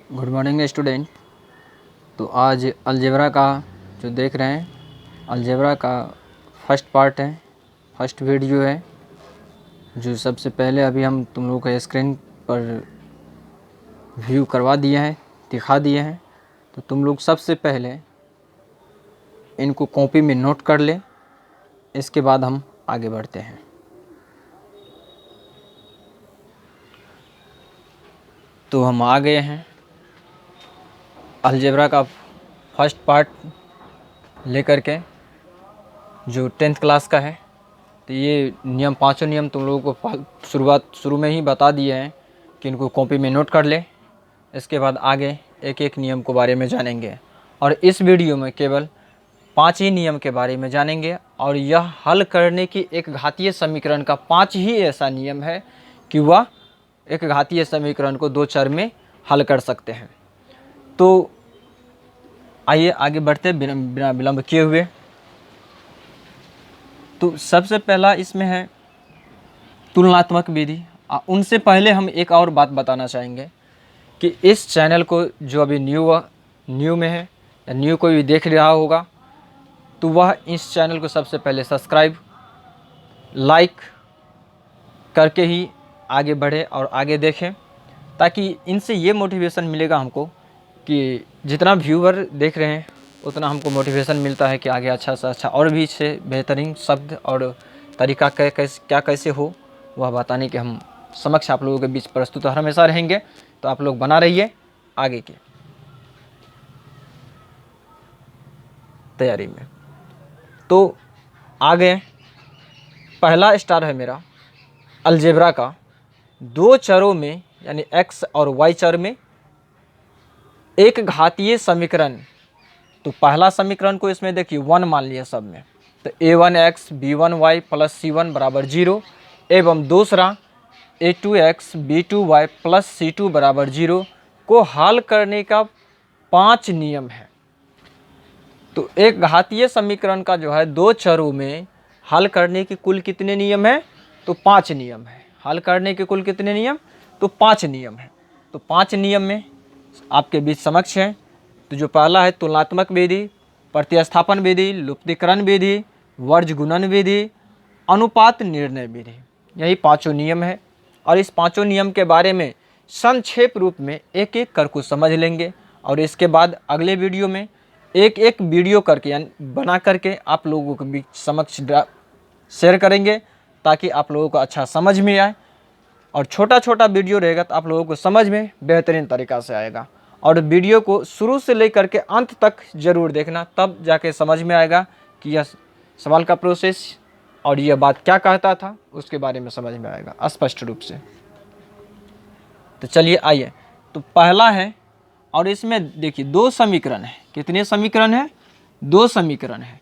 Good morning student. तो आज algebra का जो देख रहे हैं, अलजेब्रा का फर्स्ट पार्ट है, फर्स्ट वीडियो है, जो सबसे पहले अभी हम तुम लोगों को स्क्रीन पर व्यू करवा दिए हैं, दिखा दिए हैं। तो तुम लोग सबसे पहले इनको कॉपी में नोट कर ले, इसके बाद हम आगे बढ़ते हैं। तो हम आ गए हैं अलजेब्रा का फर्स्ट पार्ट लेकर के, जो 10th क्लास का है। तो ये नियम, पांचों नियम तुम लोगों को शुरू में ही बता दिए हैं कि इनको कॉपी में नोट कर ले। इसके बाद आगे एक एक नियम के बारे में जानेंगे, और इस वीडियो में केवल 5 ही नियम के बारे में जानेंगे। और यह हल करने की एक घातीय समीकरण का 5 ही ऐसा नियम है कि वह एक घातीय समीकरण को 2 चर में हल कर सकते हैं। तो आइए आगे बढ़ते बिना विलंब किए हुए। तो सबसे पहला इसमें है तुलनात्मक विधि। उनसे पहले हम एक और बात बताना चाहेंगे कि इस चैनल को जो अभी न्यू में है या न्यू कोई भी देख रहा होगा, तो वह इस चैनल को सबसे पहले सब्सक्राइब, लाइक करके ही आगे बढ़े और आगे देखें, ताकि इनसे ये मोटिवेशन मिलेगा हमको कि जितना व्यूअर देख रहे हैं उतना हमको मोटिवेशन मिलता है कि आगे अच्छा से अच्छा और भी से बेहतरीन शब्द और तरीका क्या कैसे हो, वह बताने के हम समक्ष आप लोगों के बीच प्रस्तुत हमेशा रहेंगे। तो आप लोग बना रहिए आगे की तैयारी में। तो आगे पहला स्टार है मेरा अलजेब्रा का 2 चरों में यानी x और y चर में एक घातीय समीकरण। तो पहला समीकरण को इसमें देखिए 1 मान लिया सब में, तो a1x b1y प्लस c1 बराबर 0, एवं दूसरा a2x b2y प्लस c2 बराबर 0 को हल करने का 5 नियम है। तो एक घातीय समीकरण का जो है 2 चरों में हल करने की कुल कितने नियम है? तो 5 नियम है। हल करने के कुल कितने नियम? तो 5 नियम है। तो 5 नियम में आपके बीच समक्ष है। तो जो पहला है तुलनात्मक विधि, प्रतिस्थापन विधि, लुप्तीकरण विधि, वर्ज गुणन विधि, अनुपात निर्णय विधि, यही 5 नियम है। और इस 5 नियम के बारे में संक्षेप रूप में एक एक कर को समझ लेंगे, और इसके बाद अगले वीडियो में एक एक वीडियो करके यानी बना करके आप लोगों के बीच समक्ष शेयर करेंगे, ताकि आप लोगों को अच्छा समझ में आए। और छोटा छोटा वीडियो रहेगा तो आप लोगों को समझ में बेहतरीन तरीक़ा से आएगा। और वीडियो को शुरू से लेकर के अंत तक ज़रूर देखना, तब जाके समझ में आएगा कि यह सवाल का प्रोसेस और यह बात क्या कहता था, उसके बारे में समझ में आएगा स्पष्ट रूप से। तो चलिए आइए, तो पहला है, और इसमें देखिए 2 समीकरण है। कितने समीकरण है? 2 समीकरण है।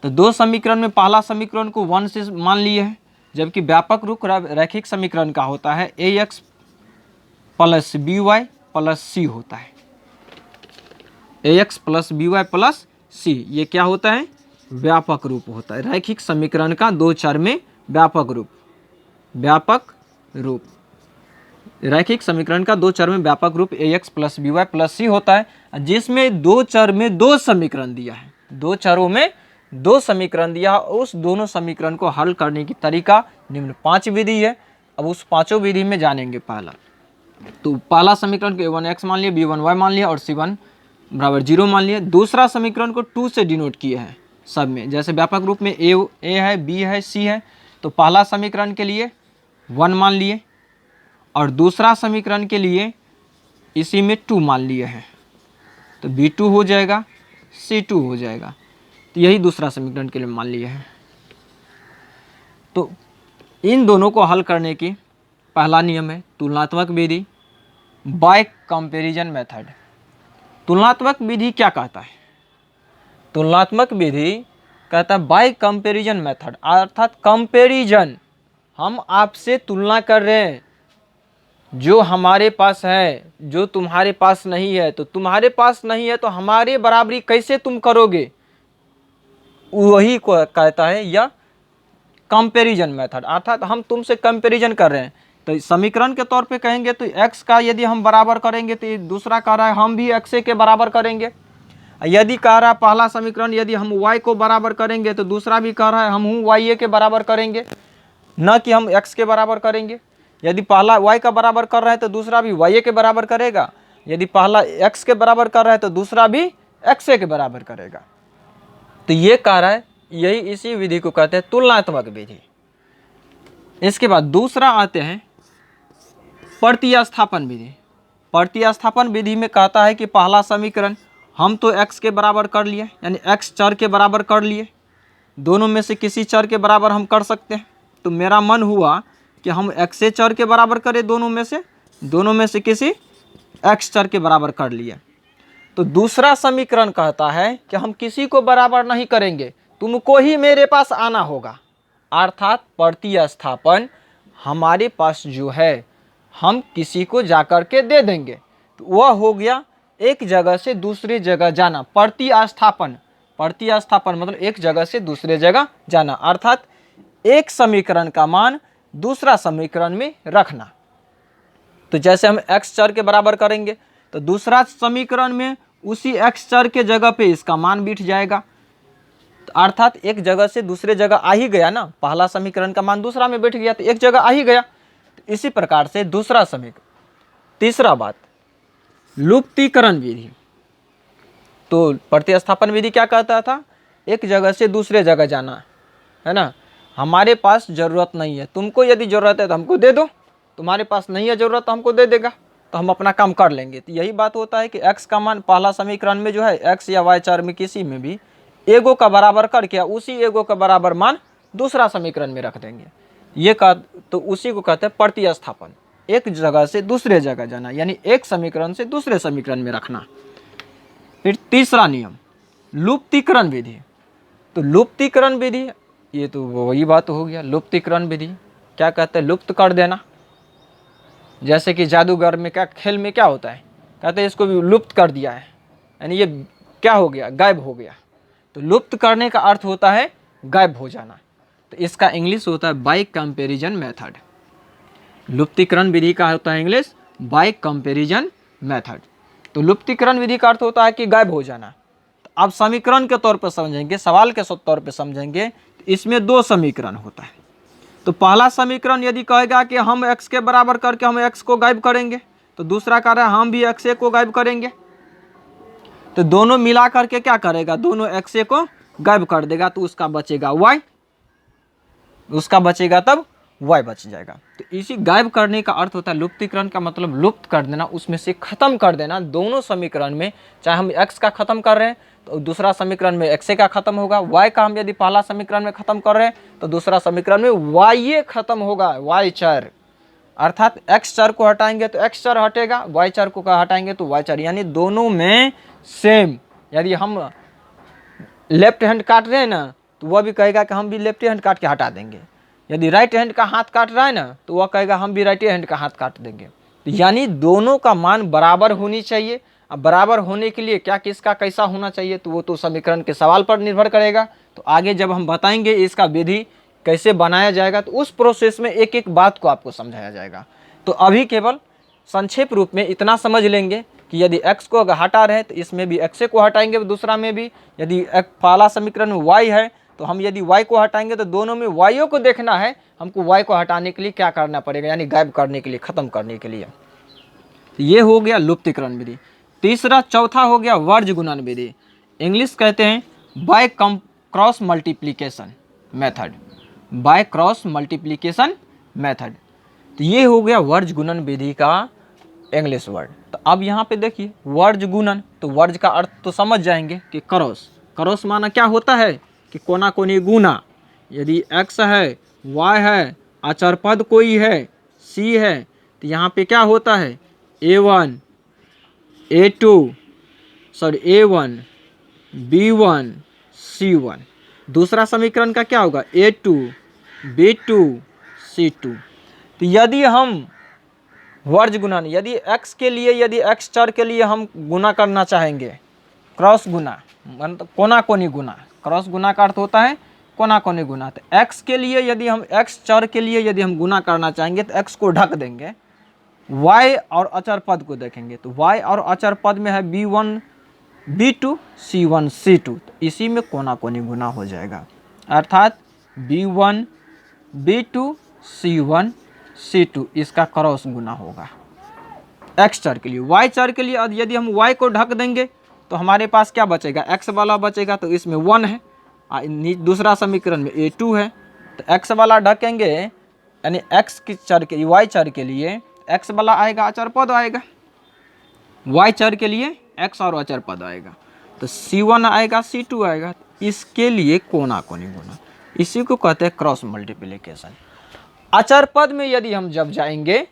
तो 2 समीकरण में पहला समीकरण को 1 से मान लिए है, जबकि व्यापक रूप रैखिक समीकरण का होता है ax plus B Y plus C होता है। ax plus B Y plus C, ये क्या होता है? व्यापक रूप होता है रैखिक समीकरण का 2 चर में व्यापक रूप। रैखिक समीकरण का 2 चर में व्यापक रूप ax plus B Y plus C होता है, जिसमें 2 चर में 2 समीकरण दिया है। 2 चरों में 2 समीकरण दिया है। उस दोनों समीकरण को हल करने की तरीका निम्न 5 विधि है। अब उस 5 विधि में जानेंगे। पहला, तो पहला समीकरण को a1x मान लिया, b1y मान लिया और c1 बराबर 0 मान लिया। दूसरा समीकरण को 2 से डिनोट किए हैं सब में, जैसे व्यापक रूप में a है, b है, c है। तो पहला समीकरण के लिए 1 मान लिए, और दूसरा समीकरण के लिए इसी में 2 मान लिए हैं। तो b2 हो जाएगा, c2 हो जाएगा। तो यही दूसरा समीकरण के लिए मान लिए हैं। तो इन दोनों को हल करने की पहला नियम है तुलनात्मक विधि बाय कंपैरिजन मेथड। तुलनात्मक विधि क्या कहता है? तुलनात्मक विधि कहता है बाय कंपैरिजन मेथड, अर्थात कंपैरिजन, हम आपसे तुलना कर रहे हैं। जो हमारे पास है, जो तुम्हारे पास नहीं है, तो तुम्हारे पास नहीं है तो हमारे बराबरी कैसे तुम करोगे? वही को कहता है या कंपैरिजन मेथड, अर्थात हम तुमसे कंपैरिजन कर रहे हैं तो समीकरण के तौर पे कहेंगे तो x का यदि हम बराबर करेंगे तो दूसरा कह रहा है हम भी x के बराबर करेंगे। यदि कह रहा है पहला समीकरण यदि हम y को बराबर करेंगे तो दूसरा भी कह रहा है हम y के बराबर करेंगे, न कि हम x के बराबर करेंगे। यदि पहला y का बराबर कर रहा है तो दूसरा भी y के बराबर करेगा, यदि पहला x के बराबर कर रहा है तो दूसरा भी x के बराबर करेगा। तो ये कह रहा है, यही इसी विधि को कहते हैं तुलनात्मक विधि। इसके बाद दूसरा आते हैं प्रतिस्थापन विधि। प्रतिस्थापन विधि में कहता है कि पहला समीकरण हम तो x के बराबर कर लिए, यानी x चर के बराबर कर लिए, दोनों में से किसी चर के बराबर हम कर सकते हैं। तो मेरा मन हुआ कि हम x चर के बराबर करें, दोनों में से किसी x चर के बराबर कर लिए। तो दूसरा समीकरण कहता है कि हम किसी को बराबर नहीं करेंगे, तुमको ही मेरे पास आना होगा। अर्थात प्रतिस्थापन हमारे पास जो है हम किसी को जाकर के दे देंगे, तो वह हो गया एक जगह से दूसरी जगह जाना। प्रतिस्थापन मतलब एक जगह से दूसरे जगह जाना, अर्थात एक समीकरण का मान दूसरा समीकरण में रखना। तो जैसे हम x चर के बराबर करेंगे तो दूसरा समीकरण में उसी x चर के जगह पे इसका मान बैठ जाएगा, तो अर्थात एक जगह से दूसरे जगह आ ही गया ना। पहला समीकरण का मान दूसरा में बैठ गया तो एक जगह आ ही गया। तो इसी प्रकार से दूसरा समीकरण। तीसरा बात, लुप्तीकरण विधि। तो प्रतिस्थापन विधि क्या कहता था, एक जगह से दूसरे जगह जाना, है ना। हमारे पास ज़रूरत नहीं है, तुमको यदि ज़रूरत है तो हमको दे दो, तुम्हारे पास नहीं है ज़रूरत तो हमको दे देगा, तो हम अपना काम कर लेंगे। तो यही बात होता है कि x का मान पहला समीकरण में जो है x या y चर में किसी में भी एगो का बराबर करके उसी एगो का बराबर मान दूसरा समीकरण में रख देंगे। ये तो उसी को कहते हैं प्रतिस्थापन, एक जगह से दूसरे जगह जाना, यानी एक समीकरण से दूसरे समीकरण में रखना। फिर तीसरा नियम, लुप्तीकरण विधि। तो लुप्तीकरण विधि, ये तो वही बात हो गया। लुप्तीकरण विधि क्या कहते हैं, लुप्त कर देना। जैसे कि जादूगर में क्या, खेल में क्या होता है, कहते हैं इसको भी लुप्त कर दिया है, यानी ये क्या हो गया, गायब हो गया। तो लुप्त करने का अर्थ होता है गायब हो जाना। तो इसका इंग्लिश होता है बाय कंपैरिजन मेथड। लुप्तीकरण विधि का होता है इंग्लिश बाय कंपैरिजन मेथड। तो लुप्तीकरण विधि का अर्थ होता है कि गायब हो जाना। तो अब समीकरण के तौर पर समझेंगे, सवाल के तौर पर समझेंगे, तो इसमें दो समीकरण होता है। तो पहला समीकरण यदि कहेगा कि हम x के बराबर करके हम x को गायब करेंगे, तो दूसरा कह रहा है हम भी x को गायब करेंगे। तो दोनों मिला करके क्या करेगा, दोनों x को गायब कर देगा, तो उसका बचेगा y, उसका बचेगा तब y बच जाएगा। तो इसी गायब करने का अर्थ होता है लुप्तीकरण का मतलब लुप्त कर देना, उसमें से खत्म कर देना। दोनों समीकरण में चाहे हम x का खत्म कर रहे हैं तो दूसरा समीकरण में x का खत्म होगा, y का हम यदि पहला समीकरण में खत्म कर रहे हैं तो दूसरा समीकरण में y खत्म होगा, y चर। अर्थात x चर को हटाएंगे तो x चर हटेगा, y चर को हटाएंगे तो y चर, यानी दोनों में सेम। यदि हम लेफ्ट हैंड काट रहे हैं ना तो वह भी कहेगा कि हम भी लेफ्ट हैंड काट के हटा देंगे। यदि राइट हैंड का हाथ काट रहा है ना तो वह कहेगा हम भी राइट हैंड का हाथ काट देंगे। तो यानी दोनों का मान बराबर होनी चाहिए। अब बराबर होने के लिए क्या किसका कैसा होना चाहिए, तो वो तो समीकरण के सवाल पर निर्भर करेगा। तो आगे जब हम बताएंगे इसका विधि कैसे बनाया जाएगा तो उस प्रोसेस में एक एक बात को आपको समझाया जाएगा। तो अभी केवल संक्षेप रूप में इतना समझ लेंगे कि यदि x को अगर हटा रहे हैं तो इसमें भी x को हटाएंगे, दूसरा में भी। यदि पहला समीकरण में y है तो हम यदि y को हटाएंगे तो दोनों में y को देखना है, हमको y को हटाने के लिए क्या करना पड़ेगा, यानी गायब करने के लिए, खत्म करने के लिए। ये हो गया लुप्तीकरण विधि। तीसरा चौथा हो गया वर्ज गुणन विधि। इंग्लिश कहते हैं by cross multiplication method, by cross multiplication method. तो ये हो गया वर्ज गुणन विधि का इंग्लिश वर्ड। तो अब यहाँ पे देखिए वर्ज गुणन, तो वर्ज का अर्थ तो समझ जाएंगे कि क्रॉस, क्रॉस माना क्या होता है कि कोना कोनी गुना। यदि x है, y है, अचर पद कोई है, c है, तो यहाँ पे क्या होता है a1 a1 b1 c1। दूसरा समीकरण का क्या होगा a2 b2 c2। तो यदि हम वर्ज गुणन, यदि x के लिए, यदि x चर के लिए हम गुना करना चाहेंगे, क्रॉस गुना मतलब कोना कोनी गुना। क्रॉस गुना का अर्थ होता है कोना कोनी गुना। तो x के लिए यदि हम x चर के लिए यदि हम गुना करना चाहेंगे तो x को ढक देंगे, y और अचर पद को देखेंगे तो y और अचर पद में है b1 b2 c1 c2, तो इसी में कोना कोनी गुना हो जाएगा, अर्थात b1 b2 c1 c2 इसका क्रॉस गुना होगा x चर के लिए। y चर के लिए यदि हम y को ढक देंगे तो हमारे पास क्या बचेगा, x वाला बचेगा, तो इसमें 1 है, दूसरा समीकरण में a2 है, तो x वाला ढकेंगे यानी x की चर के y चर के लिए x वाला आएगा, अचर पद आएगा, y चर के लिए x और अचर पद आएगा, तो c1 आएगा c2 आएगा, इसके लिए कोना कोनी गुना, इसी को कहते हैं क्रॉस मल्टीप्लिकेशन। अचर पद में यदि हम जब जाएंगे,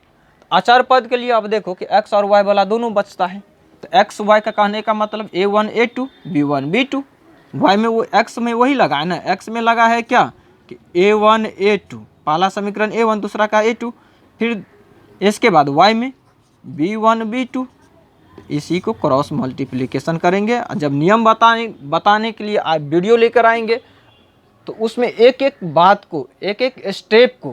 अचर पद के लिए अब देखो कि x और y वाला दोनों बचता है, तो x y का कहने का मतलब a1 a2 b1 b2, y में वो x में वही लगा है ना, x में लगा है क्या कि a1 a2, पहला समीकरण a1 दूसरा का a2, फिर इसके बाद y में b1 b2, इसी को क्रॉस मल्टीप्लिकेशन करेंगे। जब नियम बताने के लिए आप वीडियो लेकर आएंगे तो उसमें एक एक बात को, एक एक स्टेप को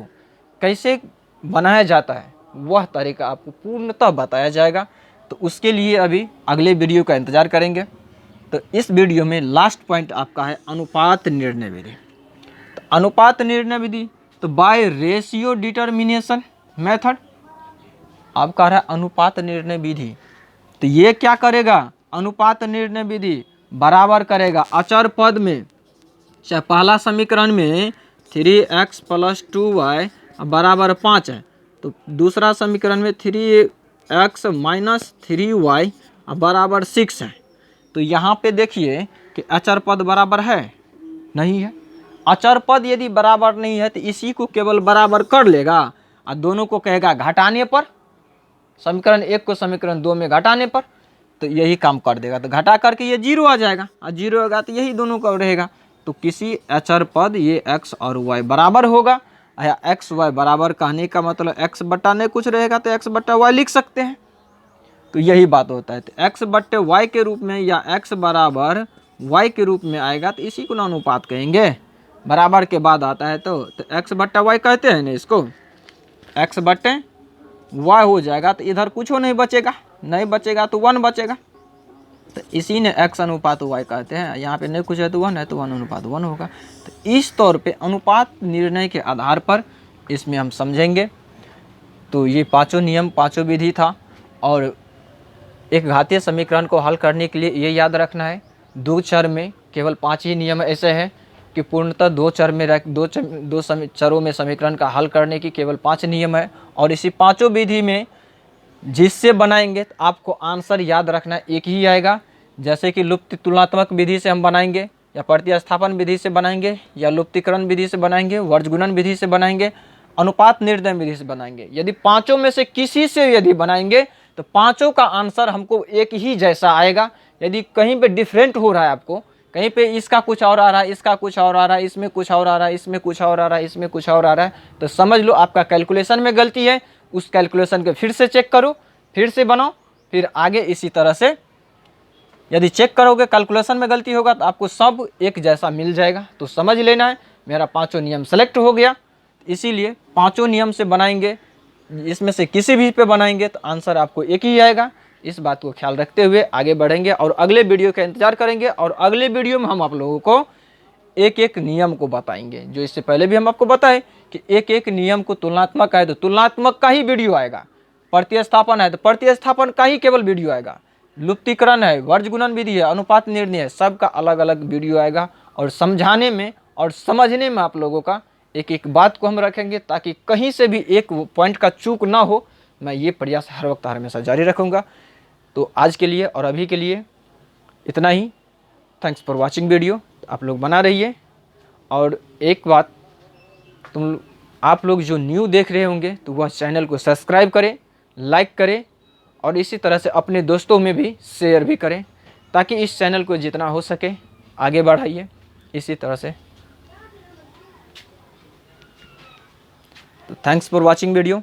कैसे बनाया जाता है वह तरीका आपको पूर्णतः बताया जाएगा, तो उसके लिए अभी अगले वीडियो का इंतज़ार करेंगे। तो इस वीडियो में लास्ट पॉइंट आपका है अनुपात निर्णय विधि। तो अनुपात निर्णय विधि तो बाय रेशियो डिटर्मिनेशन मेथड आप कह रहा है अनुपात निर्णय विधि, तो ये क्या करेगा, अनुपात निर्णय विधि बराबर करेगा अचर पद में, चाहे पहला समीकरण में 3x + 2y बराबर 5 है, तो दूसरा समीकरण में 3x - 3y बराबर 6 है, तो यहाँ पे देखिए कि अचर पद बराबर है नहीं है। अचर पद यदि बराबर नहीं है तो इसी को केवल बराबर कर लेगा और दोनों को कहेगा घटाने पर, समीकरण 1 को समीकरण 2 में घटाने पर, तो यही काम कर देगा, तो घटा करके ये 0 आ जाएगा और 0 होगा तो यही दोनों का रहेगा, तो किसी अचर पद ये x और y बराबर होगा, या x y बराबर कहने का मतलब x बट्टा नहीं कुछ रहेगा तो x बट्टा y लिख सकते हैं, तो यही बात होता है। तो x बट्टे y के रूप में या x बराबर y के रूप में आएगा तो इसी को ना अनुपात कहेंगे, बराबर के बाद आता है तो x बट्टा y कहते हैं ना इसको, x बट्टे y हो जाएगा, तो इधर कुछ नहीं बचेगा, नहीं बचेगा तो 1 बचेगा, तो इसी ने x अनुपात y कहते हैं, यहाँ पे नहीं कुछ है तो 1 है तो 1 अनुपात 1 होगा। तो इस तौर पे अनुपात निर्णय के आधार पर इसमें हम समझेंगे। तो ये पांचों नियम, पांचों विधि था, और एक घातीय समीकरण को हल करने के लिए ये याद रखना है, दो चर में केवल 5 ही नियम ऐसे हैं कि पूर्णतः दो चरों में समीकरण का हल करने की केवल 5 नियम है, और इसी पांचों विधि में जिससे बनाएंगे तो आपको आंसर याद रखना एक ही आएगा, जैसे कि लुप्त तुलनात्मक विधि से हम बनाएंगे, या प्रतिस्थापन विधि से बनाएंगे, या लुप्तीकरण विधि से बनाएंगे, वर्गगुणन विधि से बनाएंगे, अनुपात निर्णय विधि से बनाएंगे। यदि पांचों में से किसी से यदि बनाएंगे तो पांचों का आंसर हमको एक ही जैसा आएगा। यदि कहीं पे डिफरेंट हो रहा है, आपको कहीं पे इसका कुछ और आ रहा है, इसका कुछ और आ रहा है, इसमें कुछ और आ रहा है, इसमें कुछ और आ रहा है, इसमें कुछ और आ रहा है, तो समझ लो आपका कैलकुलेशन में गलती है। उस कैलकुलेशन को फिर से चेक करो, फिर से बनाओ, फिर आगे इसी तरह से यदि चेक करोगे कैलकुलेशन में गलती होगा तो आपको सब एक जैसा मिल जाएगा। तो समझ लेना है मेरा पांचों नियम सेलेक्ट हो गया, इसीलिए पांचों नियम से बनाएंगे, इसमें से किसी भी पे बनाएंगे तो आंसर आपको एक ही आएगा। इस बात को ख्याल रखते हुए आगे बढ़ेंगे और अगले वीडियो का इंतजार करेंगे, और अगले वीडियो में हम आप लोगों को एक एक नियम को बताएंगे। जो इससे पहले भी हम आपको बताएं कि एक एक नियम को तुलनात्मक है तो तुलनात्मक का ही वीडियो आएगा, प्रतिस्थापन है तो प्रतिस्थापन का ही केवल वीडियो आएगा, लुप्तीकरण है, वर्गगुणन विधि है, अनुपात निर्णय है, सबका अलग अलग वीडियो आएगा। और समझाने में और समझने में आप लोगों का एक एक बात को हम रखेंगे, ताकि कहीं से भी एक पॉइंट का चूक ना हो। मैं ये प्रयास हर वक्त हमेशा जारी रखूँगा। तो आज के लिए और अभी के लिए इतना ही। Thanks for watching video. आप लोग बना रहिए। और एक बात, आप लोग जो न्यू देख रहे होंगे तो वह चैनल को सब्सक्राइब करें, लाइक करें, और इसी तरह से अपने दोस्तों में भी शेयर भी करें, ताकि इस चैनल को जितना हो सके आगे बढ़ाइए इसी तरह से। तो थैंक्स फॉर वॉचिंग वीडियो।